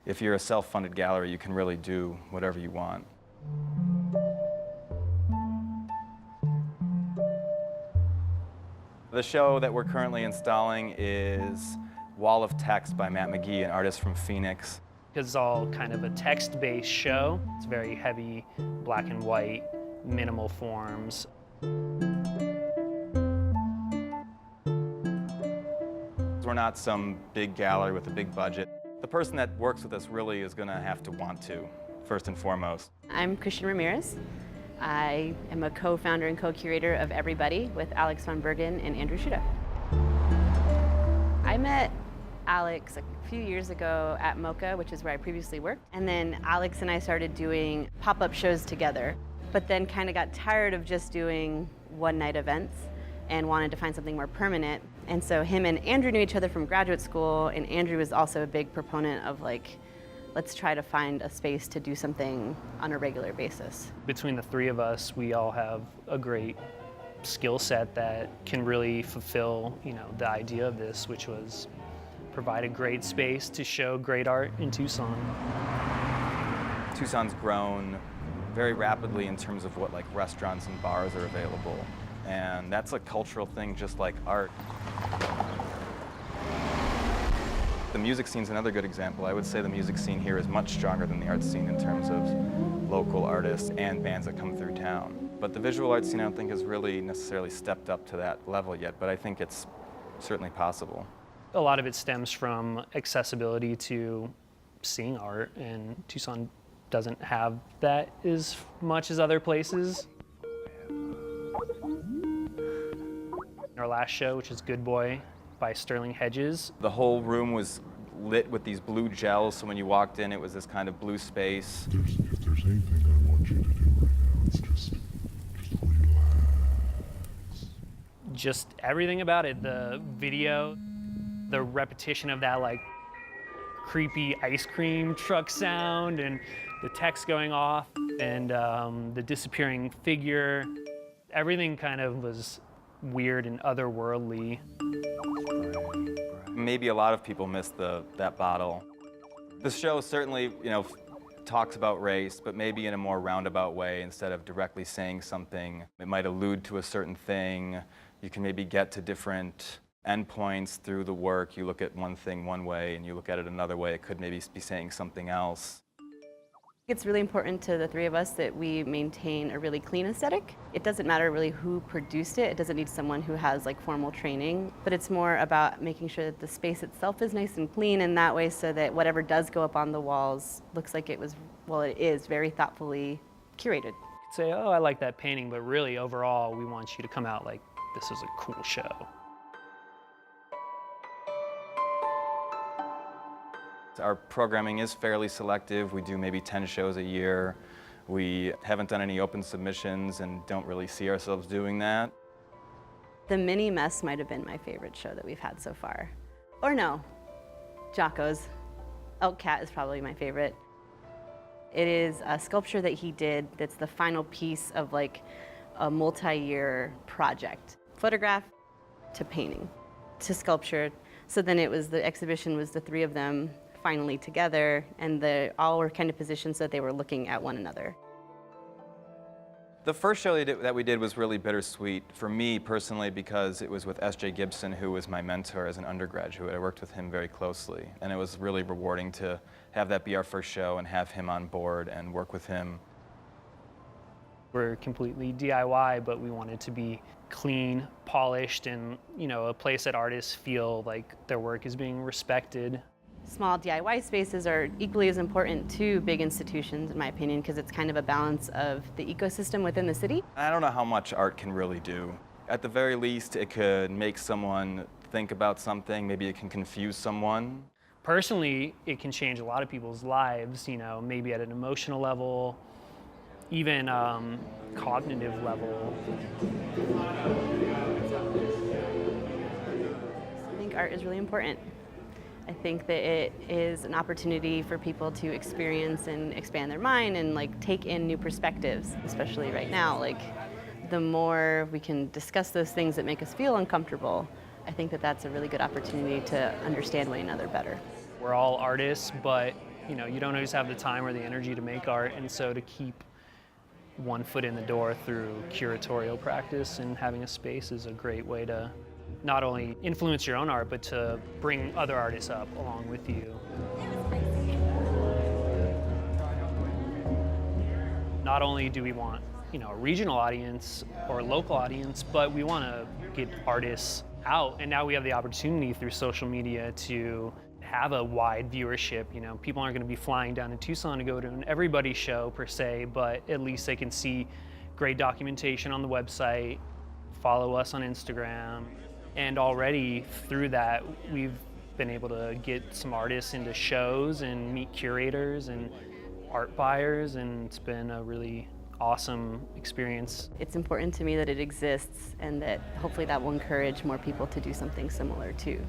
If you're a self-funded gallery, you can really do whatever you want. The show that we're currently installing is Wall of Text by Matt McGee, an artist from Phoenix. It's all kind of a text-based show. It's very heavy, black and white, minimal forms. We're not some big gallery with a big budget. The person that works with us really is going to have to want to, first and foremost. I'm Ramirez. I am a co-founder and co-curator of Everybody with Alex Von Bergen and Andrew Shuta. I met Alex a few years ago at MoCA, which is where I previously worked. And then Alex and I started doing pop-up shows together, but then kind of got tired of just doing one-night events and wanted to find something more permanent. And so him and Andrew knew each other from graduate school, and Andrew was also a big proponent of like, let's try to find a space to do something on a regular basis. Between the three of us, we all have a great skill set that can really fulfill, the idea of this, which was provide a great space to show great art in Tucson. Tucson's grown very rapidly in terms of what restaurants and bars are available. And that's a cultural thing just like art. The music scene's another good example. I would say the music scene here is much stronger than the art scene in terms of local artists and bands that come through town. But the visual art scene I don't think has really necessarily stepped up to that level yet, but I think it's certainly possible. A lot of it stems from accessibility to seeing art, and Tucson doesn't have that as much as other places. Our last show, which is Good Boy by Sterling Hedges. The whole room was lit with these blue gels, so when you walked in, it was this kind of blue space. If there's anything I want you to do right now, it's just relax. Just everything about it, the video, the repetition of that creepy ice cream truck sound, and the text going off, and the disappearing figure. Everything kind of was weird and otherworldly. Maybe a lot of people missed that bottle. The show certainly, talks about race, but maybe in a more roundabout way. Instead of directly saying something, it might allude to a certain thing. You can maybe get to different endpoints through the work. You look at one thing one way and you look at it another way. It could maybe be saying something else. It's really important to the three of us that we maintain a really clean aesthetic. It doesn't matter really who produced it. It doesn't need someone who has formal training, but it's more about making sure that the space itself is nice and clean in that way, so that whatever does go up on the walls looks like it is very thoughtfully curated. You could say, oh, I like that painting, but really overall, we want you to come out like this is a cool show. Our programming is fairly selective. We do maybe 10 shows a year. We haven't done any open submissions and don't really see ourselves doing that. The Mini Mess might have been my favorite show that we've had so far. Or no, Jocko's Elk Cat is probably my favorite. It is a sculpture that he did that's the final piece of a multi-year project. Photograph to painting to sculpture. So then the exhibition was the three of them finally together, and all were kind of positioned so that they were looking at one another. The first show that we did was really bittersweet for me personally, because it was with S.J. Gibson, who was my mentor as an undergraduate. I worked with him very closely, and it was really rewarding to have that be our first show and have him on board and work with him. We're completely DIY, but we wanted to be clean, polished, and a place that artists feel like their work is being respected. Small DIY spaces are equally as important to big institutions, in my opinion, because it's kind of a balance of the ecosystem within the city. I don't know how much art can really do. At the very least, it could make someone think about something. Maybe it can confuse someone. Personally, it can change a lot of people's lives, maybe at an emotional level, even cognitive level. I think art is really important. I think that it is an opportunity for people to experience and expand their mind and take in new perspectives, especially right now. The more we can discuss those things that make us feel uncomfortable, I think that that's a really good opportunity to understand one another better. We're all artists, but You know, you don't always have the time or the energy to make art, and so to keep one foot in the door through curatorial practice and having a space is a great way to not only influence your own art, but to bring other artists up along with you. Not only do we want, you know, a regional audience or a local audience, but we want to get artists out. And now we have the opportunity through social media to have a wide viewership. You know, people aren't going to be flying down to Tucson to go to an everybody show per se, but at least they can see great documentation on the website, follow us on Instagram. And already through that, we've been able to get some artists into shows and meet curators and art buyers, and it's been a really awesome experience. It's important to me that it exists and that hopefully that will encourage more people to do something similar too.